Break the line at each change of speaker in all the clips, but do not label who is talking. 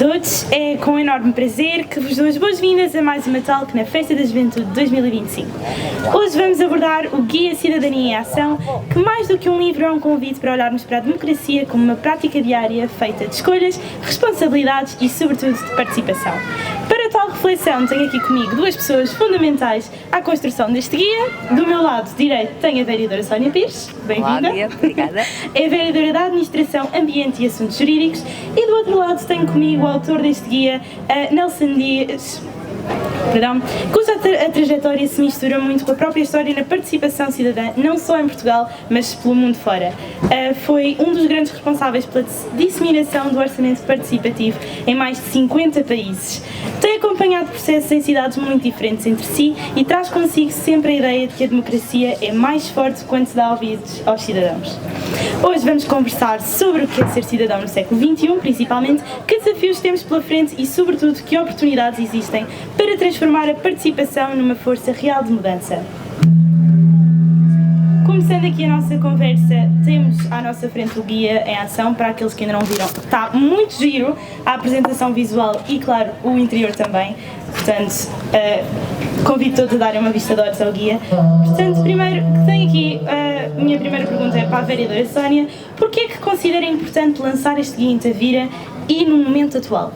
Todos, é com enorme prazer que vos dou as boas-vindas a mais uma Talk na Festa da Juventude 2025. Hoje vamos abordar o Guia Cidadania em Ação, que mais do que um livro é um convite para olharmos para a democracia como uma prática diária feita de escolhas, responsabilidades e, sobretudo, de participação. Para tal reflexão, tenho aqui comigo duas pessoas fundamentais à construção deste guia. Do meu lado direito tenho a vereadora Sónia Pires, bem-vinda.
Olá, obrigada.
É a vereadora da Administração, Ambiente e Assuntos Jurídicos. E do outro lado tenho comigo o autor deste guia, Nelson Dias, cuja a trajetória se mistura muito com a própria história na participação cidadã, não só em Portugal, mas pelo mundo fora. Foi um dos grandes responsáveis pela disseminação do orçamento participativo em mais de 50 países. Tem acompanhado processos em cidades muito diferentes entre si e traz consigo sempre a ideia de que a democracia é mais forte quando se dá ouvidos aos cidadãos. Hoje vamos conversar sobre o que é ser cidadão no século XXI, principalmente, que desafios temos pela frente e, sobretudo, que oportunidades existem para transformar a participação numa força real de mudança. Começando aqui a nossa conversa, temos à nossa frente o Guia em Ação. Para aqueles que ainda não viram, está muito giro a apresentação visual e, claro, o interior também. Portanto, convido todos a darem uma vista de olhos ao guia. Portanto, primeiro, tenho aqui, a minha primeira pergunta é para a vereadora Sónia. Porquê é que considera importante lançar este guia em Tavira e no momento atual?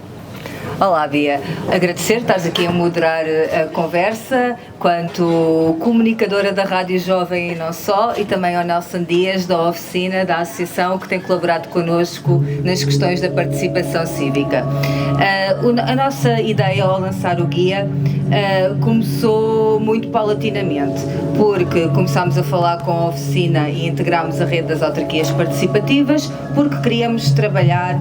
Olá, Bia. Agradecer, estás aqui a moderar a conversa, quanto comunicadora da Rádio Jovem e não só, e também ao Nelson Dias, da oficina, da associação, que tem colaborado connosco nas questões da participação cívica. A nossa ideia ao lançar o guia começou muito paulatinamente, porque começámos a falar com a oficina e integramos a rede das autarquias participativas, porque queríamos trabalhar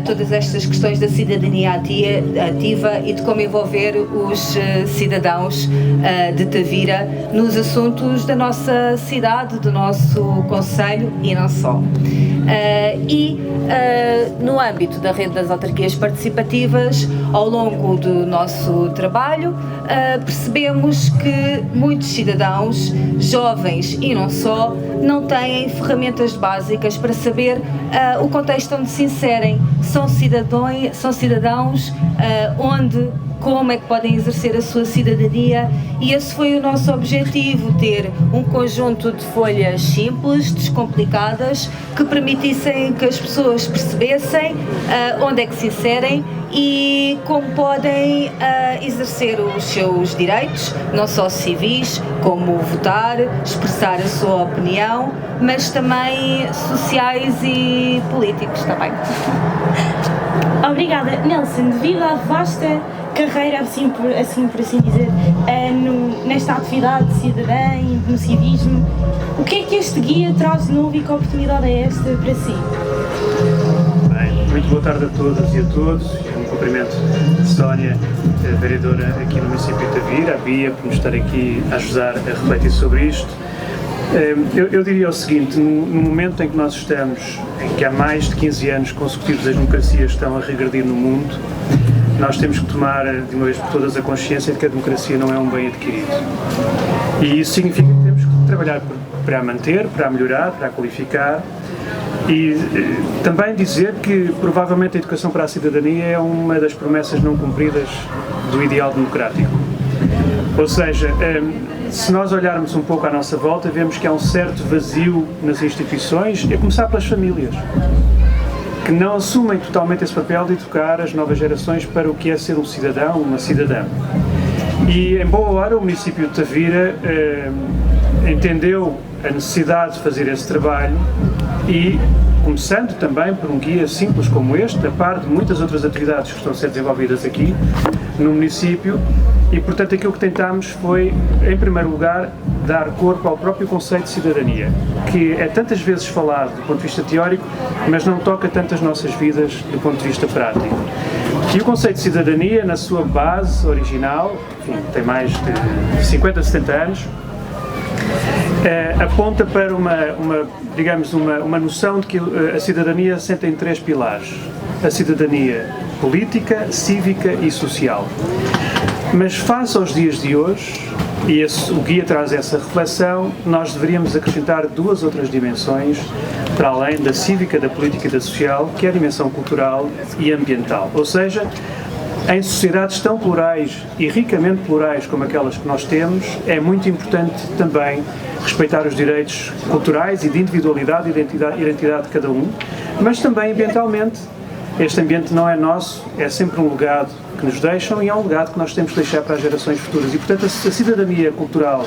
todas estas questões da cidadania ativa e de como envolver os cidadãos de Tavira nos assuntos da nossa cidade, do nosso concelho e não só. No âmbito da rede das autarquias participativas, ao longo do nosso trabalho, percebemos que muitos cidadãos, jovens e não só, não têm ferramentas básicas para saber o contexto onde se inserem. São cidadãos como é que podem exercer a sua cidadania, e esse foi o nosso objetivo, ter um conjunto de folhas simples, descomplicadas, que permitissem que as pessoas percebessem onde é que se inserem e como podem exercer os seus direitos, não só civis, como votar, expressar a sua opinião, mas também sociais e políticos também.
Obrigada. Nelson, devido à vasta carreira, assim por assim dizer, nesta atividade cidadã e no civismo, o que é que este guia traz de novo e que oportunidade é esta para si?
Bem, muito boa tarde a todas e a todos. Um cumprimento de Sónia, a vereadora aqui no município de Tavira, a Bia, por nos estar aqui a ajudar a refletir sobre isto. Eu diria o seguinte: no momento em que nós estamos, em que há mais de 15 anos consecutivos as democracias estão a regredir no mundo, nós temos que tomar de uma vez por todas a consciência de que a democracia não é um bem adquirido. E isso significa que temos que trabalhar para a manter, para a melhorar, para a qualificar, e também dizer que provavelmente a educação para a cidadania é uma das promessas não cumpridas do ideal democrático. Ou seja, se nós olharmos um pouco à nossa volta, vemos que há um certo vazio nas instituições, a começar pelas famílias, que não assumem totalmente esse papel de educar as novas gerações para o que é ser um cidadão, uma cidadã. E em boa hora o município de Tavira entendeu a necessidade de fazer esse trabalho e, começando também por um guia simples como este, a par de muitas outras atividades que estão a ser desenvolvidas aqui no município, e portanto aquilo que tentámos foi, em primeiro lugar, dar corpo ao próprio conceito de cidadania, que é tantas vezes falado do ponto de vista teórico, mas não toca tanto as nossas vidas do ponto de vista prático. E o conceito de cidadania, na sua base original, enfim, tem mais de 50, 70 anos, aponta para uma noção de que a cidadania assenta em 3 pilares: a cidadania política, cívica e social. Mas face aos dias de hoje, e o guia traz essa reflexão, nós deveríamos acrescentar 2 outras dimensões, para além da cívica, da política e da social, que é a dimensão cultural e ambiental. Ou seja, em sociedades tão plurais e ricamente plurais como aquelas que nós temos, é muito importante também respeitar os direitos culturais e de individualidade e identidade de cada um, mas também ambientalmente. Este ambiente não é nosso, é sempre um legado que nos deixam e é um legado que nós temos de deixar para as gerações futuras. E, portanto, a cidadania cultural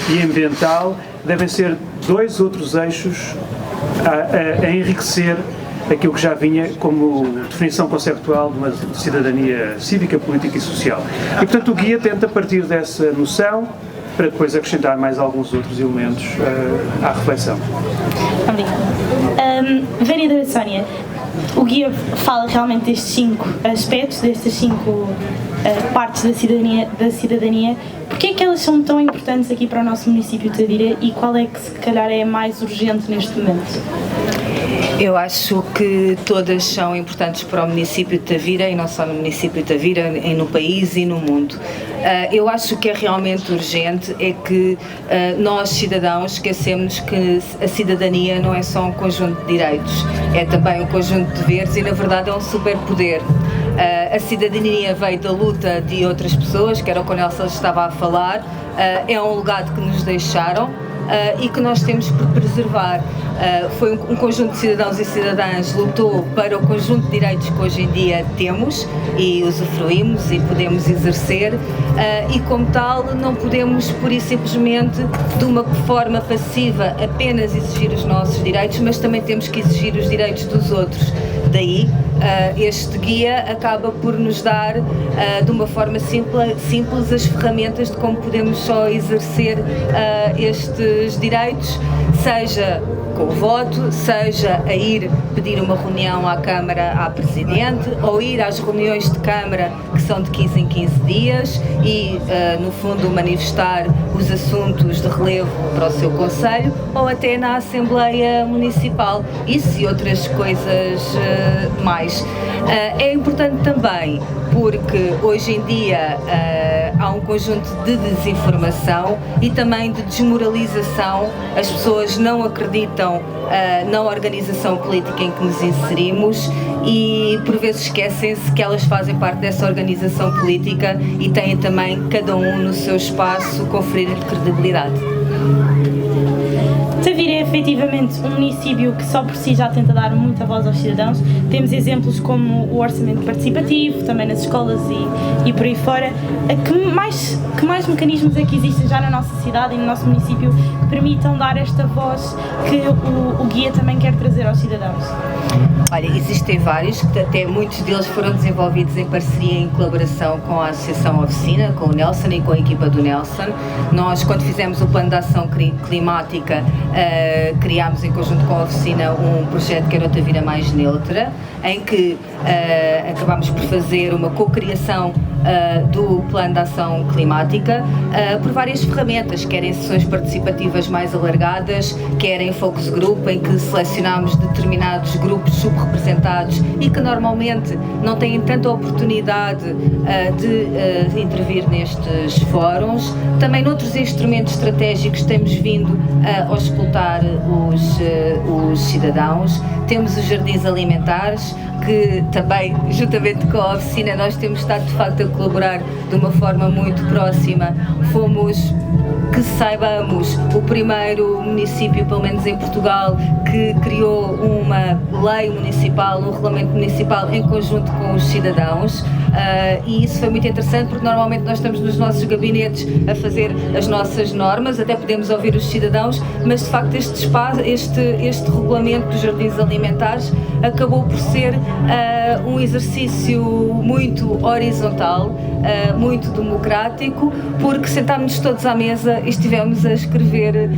e ambiental devem ser 2 outros eixos a enriquecer aquilo que já vinha como definição conceptual de uma cidadania cívica, política e social. E, portanto, o guia tenta partir dessa noção para depois acrescentar mais alguns outros elementos à reflexão.
Obrigada. Vereadora Sónia, o guia fala realmente destes 5 aspectos, destas 5 partes da cidadania. Porquê é que elas são tão importantes aqui para o nosso município de Tavira e qual é que se calhar é a mais urgente neste momento?
Eu acho que todas são importantes para o município de Tavira e não só no município de Tavira, no país e no mundo. Eu acho que é realmente urgente é que nós, cidadãos, esquecemos que a cidadania não é só um conjunto de direitos, é também um conjunto de deveres e, na verdade, é um superpoder. A cidadania veio da luta de outras pessoas, que era o que o Nelson estava a falar, é um legado que nos deixaram e que nós temos por preservar. Foi um conjunto de cidadãos e cidadãs lutou para o conjunto de direitos que hoje em dia temos e usufruímos e podemos exercer e, como tal, não podemos pura e simplesmente de uma forma passiva apenas exigir os nossos direitos, mas também temos que exigir os direitos dos outros. Daí este guia acaba por nos dar de uma forma simples as ferramentas de como podemos só exercer estes direitos, seja com o voto, seja a ir pedir uma reunião à Câmara à Presidente ou ir às reuniões de Câmara que são de 15 em 15 dias e, no fundo, manifestar os assuntos de relevo para o seu Conselho ou até na Assembleia Municipal. Isso e outras coisas mais. É importante também porque hoje em dia há um conjunto de desinformação e também de desmoralização. As pessoas não acreditam na organização política em que nos inserimos e por vezes esquecem-se que elas fazem parte dessa organização política e têm também cada um no seu espaço conferir-lhe credibilidade.
Tavira é efetivamente um município que só por si já tenta dar muita voz aos cidadãos. Temos exemplos como o orçamento participativo, também nas escolas e por aí fora. Que mais mecanismos é que existem já na nossa cidade e no nosso município que permitam dar esta voz que o guia também quer trazer aos cidadãos?
Olha, existem vários, que até muitos deles foram desenvolvidos em parceria e em colaboração com a Associação Oficina, com o Nelson e com a equipa do Nelson. Nós, quando fizemos o Plano de Ação Climática, criámos em conjunto com a Oficina um projeto que era o Tavira Mais Neutra, em que acabámos por fazer uma co-criação do Plano de Ação Climática por várias ferramentas, quer em sessões participativas mais alargadas, quer em focus group, em que selecionámos determinados grupos subrepresentados e que normalmente não têm tanta oportunidade de intervir nestes fóruns. Também noutros instrumentos estratégicos temos vindo a auscultar os cidadãos. Temos os jardins alimentares, que também, juntamente com a oficina, nós temos estado de facto a colaborar de uma forma muito próxima. Fomos, que saibamos, o primeiro município, pelo menos em Portugal, que criou uma lei municipal, um regulamento municipal em conjunto com os cidadãos. E isso foi muito interessante porque normalmente nós estamos nos nossos gabinetes a fazer as nossas normas, até podemos ouvir os cidadãos, mas de facto este regulamento dos jardins alimentares acabou por ser um exercício muito horizontal, muito democrático, porque sentámos-nos todos à mesa e estivemos a escrever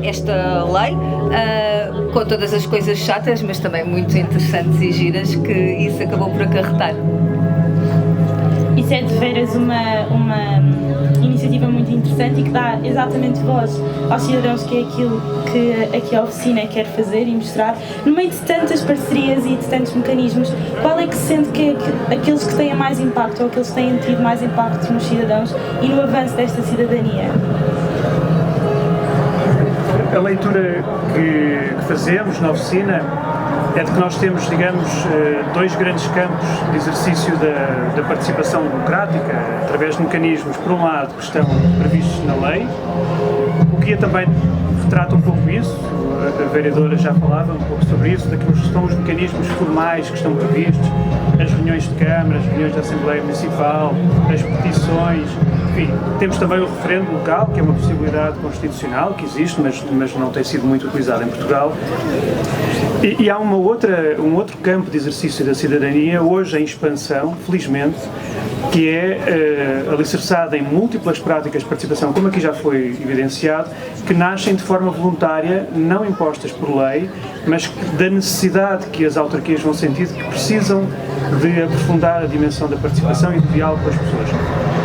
esta lei, com todas as coisas chatas, mas também muito interessantes e giras que isso acabou por acarretar.
Isso é de veras uma iniciativa iniciativa muito interessante e que dá exatamente voz aos cidadãos, que é aquilo que aqui a oficina quer fazer e mostrar. No meio de tantas parcerias e de tantos mecanismos, qual é que se sente que é aqueles que têm mais impacto ou aqueles que têm tido mais impacto nos cidadãos e no avanço desta cidadania?
A leitura que fazemos na oficina é de que nós temos, digamos, dois grandes campos de exercício da participação democrática, através de mecanismos, por um lado, que estão previstos na lei. O guia também retrata um pouco isso, a vereadora já falava um pouco sobre isso, daqueles que são os mecanismos formais que estão previstos, as reuniões de Câmara, as reuniões da Assembleia Municipal, as petições. Enfim, temos também o referendo local, que é uma possibilidade constitucional que existe, mas não tem sido muito utilizada em Portugal. E há um outro campo de exercício da cidadania, hoje em expansão, felizmente, que é alicerçada em múltiplas práticas de participação, como aqui já foi evidenciado, que nascem de forma voluntária, não impostas por lei, mas da necessidade que as autarquias vão sentir, que precisam de aprofundar a dimensão da participação e do diálogo com as pessoas.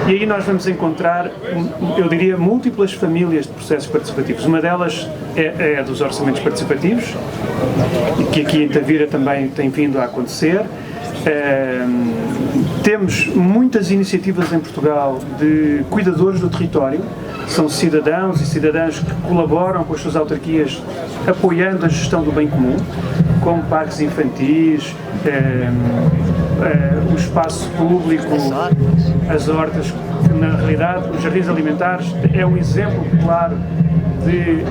E aí nós vamos encontrar, eu diria, múltiplas famílias de processos participativos. Uma delas é a dos orçamentos participativos, que aqui em Tavira também tem vindo a acontecer. Temos muitas iniciativas em Portugal de cuidadores do território, são cidadãos e cidadãs que colaboram com as suas autarquias apoiando a gestão do bem comum, como parques infantis, o espaço público, as hortas, que na realidade os jardins alimentares é um exemplo claro de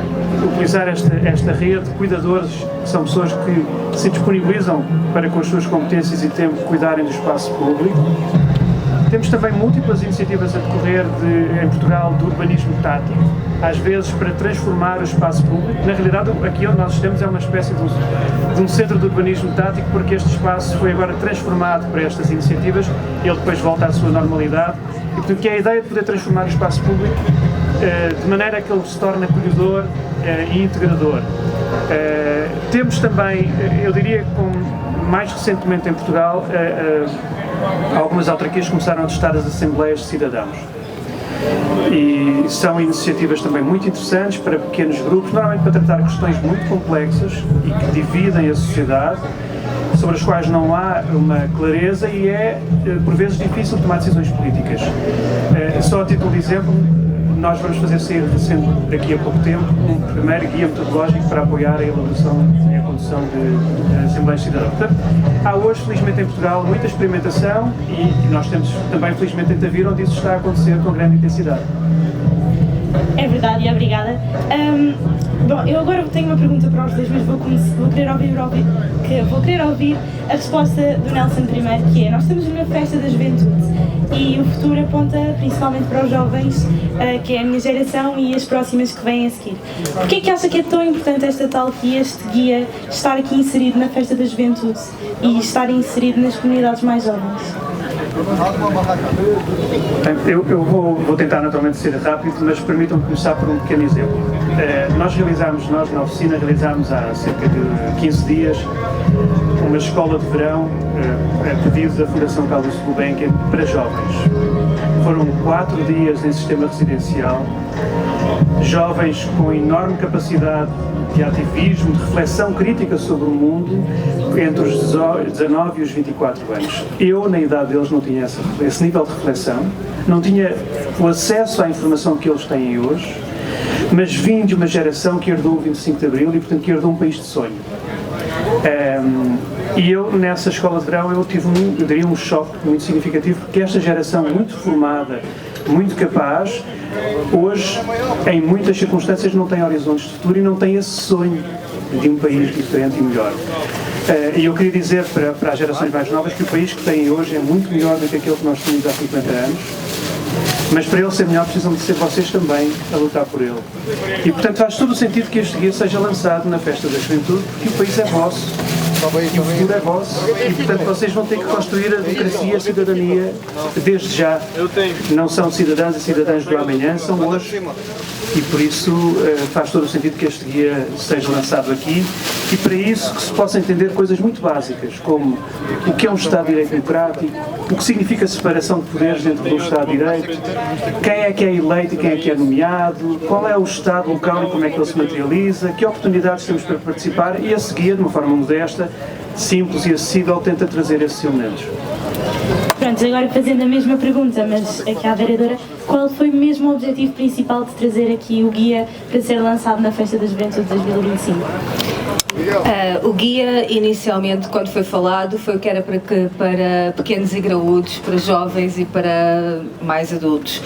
utilizar esta rede de cuidadores, que são pessoas que se disponibilizam para, com as suas competências e tempo, cuidarem do espaço público. Temos também múltiplas iniciativas a decorrer em Portugal de urbanismo tático, às vezes para transformar o espaço público. Na realidade, aqui onde nós estamos é uma espécie de um centro de urbanismo tático, porque este espaço foi agora transformado para estas iniciativas, ele depois volta à sua normalidade, e portanto que é a ideia de poder transformar o espaço público de maneira que ele se torne acolhedor e integrador. Temos também, eu diria, mais recentemente em Portugal, algumas autarquias começaram a testar as assembleias de cidadãos. E são iniciativas também muito interessantes para pequenos grupos, normalmente para tratar questões muito complexas e que dividem a sociedade, sobre as quais não há uma clareza e é, por vezes, difícil tomar decisões políticas. Só a título de exemplo, nós vamos fazer sair recente, daqui a pouco tempo, um primeiro guia metodológico para apoiar a elaboração e a condução de Assembleias de Cidadãos. Portanto, há hoje, felizmente em Portugal, muita experimentação e nós temos também, felizmente, em Tavira, onde isso está a acontecer com grande intensidade.
É verdade, e obrigada. Bom, eu agora tenho uma pergunta para os dois, mas vou querer ouvir a resposta do Nelson primeiro, que é: nós estamos numa festa da juventude e o futuro aponta principalmente para os jovens, que é a minha geração e as próximas que vêm a seguir. Porquê é que acha que é tão importante esta tal que este guia estar aqui inserido na festa da juventude e estar inserido nas comunidades mais jovens?
Eu vou tentar naturalmente ser rápido, mas permitam-me começar por um pequeno exemplo. Nós na oficina realizámos há cerca de 15 dias uma escola de verão a pedido da Fundação Carlos Gulbenkian para jovens. Foram 4 dias em sistema residencial, jovens com enorme capacidade de ativismo, de reflexão crítica sobre o mundo, entre os 19 e os 24 anos. Eu, na idade deles, não tinha esse nível de reflexão, não tinha o acesso à informação que eles têm hoje, mas vim de uma geração que herdou o 25 de Abril e, portanto, que herdou um país de sonho. E eu, nessa escola de verão, eu diria um choque muito significativo, porque esta geração muito formada, muito capaz, hoje, em muitas circunstâncias, não tem horizontes de futuro e não tem esse sonho de um país diferente e melhor. E eu queria dizer para as gerações mais novas que o país que têm hoje é muito melhor do que aquele que nós tínhamos há 50 anos, mas para ele ser melhor precisam de ser vocês também a lutar por ele. E portanto faz todo o sentido que este guia seja lançado na Festa da Juventude, porque o país é vosso E o futuro é vosso. E, portanto, vocês vão ter que construir a democracia e a cidadania desde já. Não são cidadãs e cidadãs do amanhã, são hoje. E por isso faz todo o sentido que este guia seja lançado aqui. E para isso que se possa entender coisas muito básicas, como o que é um Estado de Direito democrático, o que significa a separação de poderes dentro do Estado de Direito, quem é que é eleito e quem é que é nomeado, qual é o Estado local e como é que ele se materializa, que oportunidades temos para participar, e esse guia, de uma forma modesta, simples e acessível, tenta trazer esses elementos.
Pronto, agora fazendo a mesma pergunta, mas aqui à vereadora, qual foi mesmo o objetivo principal de trazer aqui o guia para ser lançado na Festa da Juventude de 2025?
O guia, inicialmente, quando foi falado, foi o que era para pequenos e graúdos, para jovens e para mais adultos.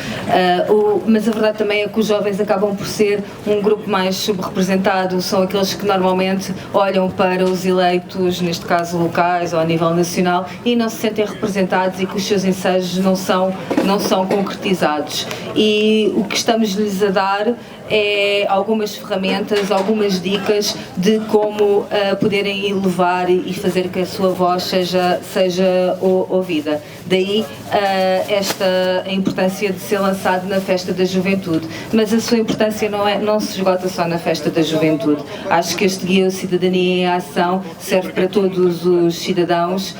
Mas a verdade também é que os jovens acabam por ser um grupo mais subrepresentado, são aqueles que normalmente olham para os eleitos, neste caso locais ou a nível nacional, e não se sentem representados e que os seus ensejos não são concretizados. E o que estamos-lhes a dar é algumas ferramentas, algumas dicas de como poderem elevar e fazer que a sua voz seja ouvida. Daí a importância de ser lançado na Festa da Juventude. Mas a sua importância não se esgota só na Festa da Juventude. Acho que este guia Cidadania em Ação serve para todos os cidadãos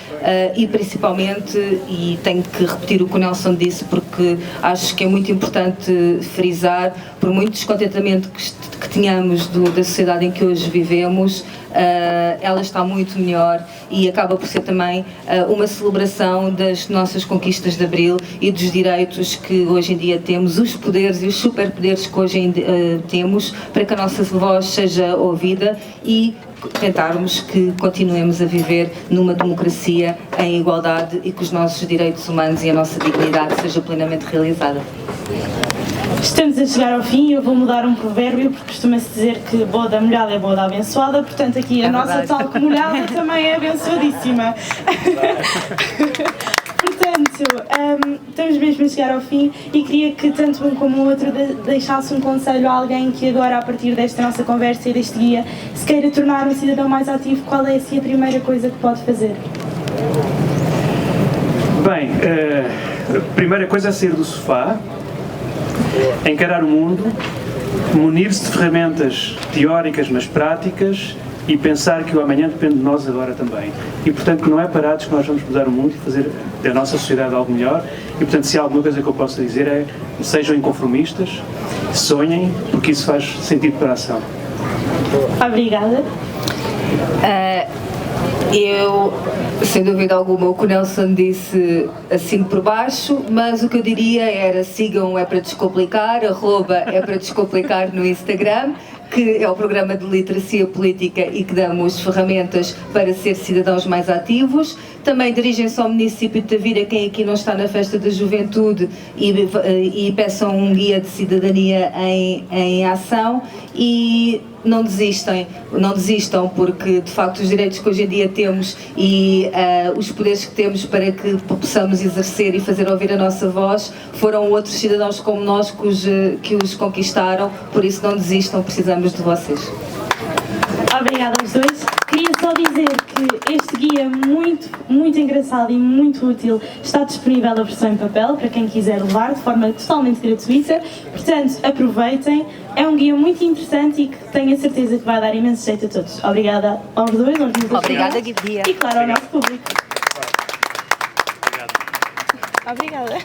e principalmente, e tenho que repetir o que o Nelson disse porque acho que é muito importante frisar, por muito descontentamento que tenhamos da sociedade em que hoje vivemos, ela está muito melhor e acaba por ser também uma celebração das nossas conquistas de Abril e dos direitos que hoje em dia temos, os poderes e os superpoderes que hoje em dia temos, para que a nossa voz seja ouvida e tentarmos que continuemos a viver numa democracia em igualdade e que os nossos direitos humanos e a nossa dignidade seja plenamente realizada.
Estamos a chegar ao fim e eu vou mudar um provérbio porque costuma-se dizer que boda molhada é boda abençoada, portanto aqui a nossa talco molhada também é abençoadíssima. Portanto, estamos mesmo a chegar ao fim e queria que tanto um como o outro deixasse um conselho a alguém que agora, a partir desta nossa conversa e deste guia, se queira tornar um cidadão mais ativo. Qual é assim a primeira coisa que pode fazer?
Bem, a primeira coisa é sair do sofá, encarar o mundo, munir-se de ferramentas teóricas mas práticas e pensar que o amanhã depende de nós agora também. E portanto que não é parados que nós vamos mudar o mundo e fazer da nossa sociedade algo melhor. E portanto se há alguma coisa que eu posso dizer é sejam inconformistas, sonhem, porque isso faz sentido para a ação.
Obrigada.
Eu, sem dúvida alguma, o que o Nelson disse assim por baixo, mas o que eu diria era sigam É Para Descomplicar, @é para descomplicar no Instagram, que é o programa de literacia política e que damos ferramentas para ser cidadãos mais ativos. Também dirigem-se ao município de Tavira, quem aqui não está na Festa da Juventude, e peçam um guia de cidadania em ação e não desistam, porque de facto os direitos que hoje em dia temos e os poderes que temos para que possamos exercer e fazer ouvir a nossa voz foram outros cidadãos como nós que os conquistaram, por isso não desistam, precisamos de vocês.
Obrigada aos dois. Queria só dizer que este guia muito, muito engraçado e muito útil está disponível a versão em papel para quem quiser levar de forma totalmente gratuita. Portanto, aproveitem. É um guia muito interessante e que tenho a certeza que vai dar imenso jeito a todos. Obrigada aos dois, aos meus
Obrigada, Guia.
E claro, ao nosso público.
Obrigado.
Obrigada.